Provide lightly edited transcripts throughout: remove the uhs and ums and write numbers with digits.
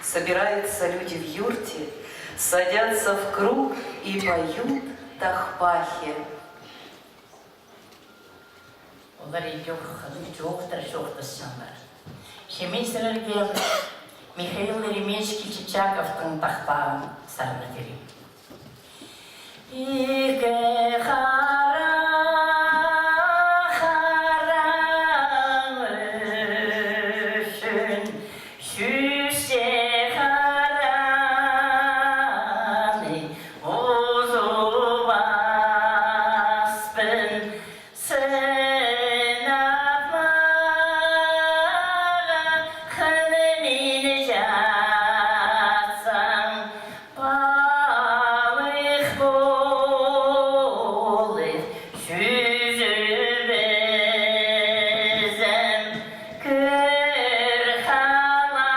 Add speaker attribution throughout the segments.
Speaker 1: Собираются люди в юрте, садятся в круг и поют тахпахи.
Speaker 2: Олар жоқтыр сандар. Шемейсілерге Михаил Еремеевич Чичаковтың тақпағын сарына терейін. Ике қара үшін шүште қараны озу баспын сынап маған қынымен жатсам балық болып жүзіп ізім кір қаларсың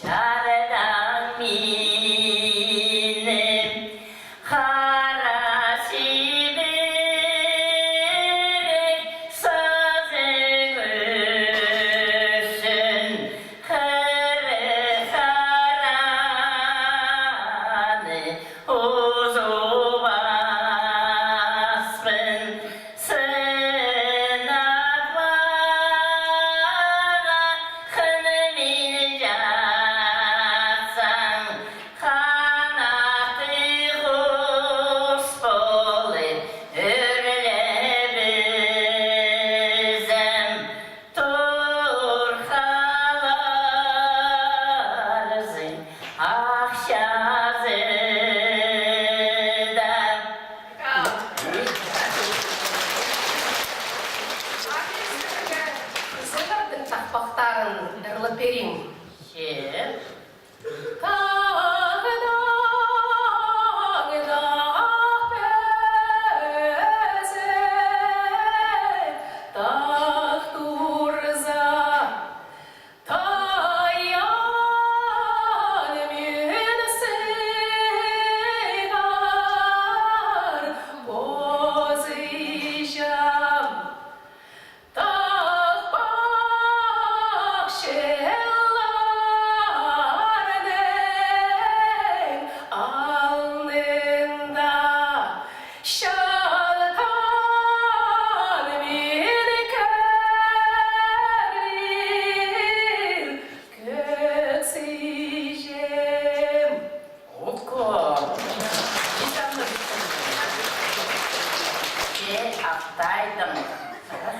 Speaker 2: жардан менің қара шиберек сазың үшін қырық қараны озу баспын сынап маған қынымен жатсаң қанаты құс болып үрлеп ізім тұрқаларсың ақшазыда.
Speaker 3: Қызылардың тақпақтарын ырылып берейін.
Speaker 2: Шер,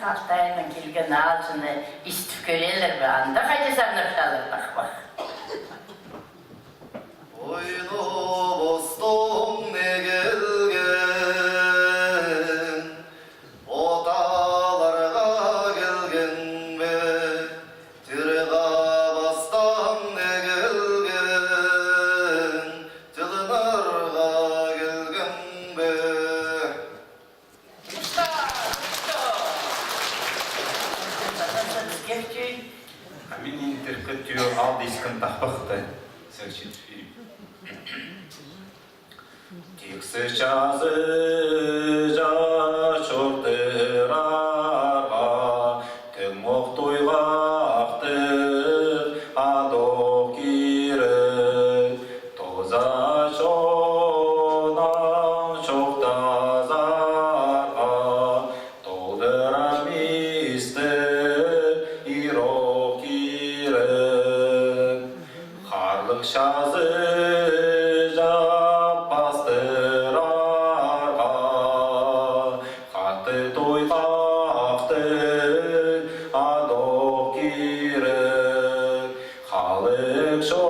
Speaker 2: Ақтайдың келген алшыны істіп көрелер бі, анда қайда саныршалыр тақпақ.
Speaker 4: Oyunu bostum ne gelgen, otalarga gelgen be, tırga bastam ne gelgen, tılınarga gelgen be.
Speaker 5: Min interpretör al disken taqbaqta. Searching film. Tikse chazı ja çorteraga temoq toyğaqtır adokire toza çonan çok tazaga toldıramiste irokire harlık şazı bastırarga katı toyğaqtır adokire halık şo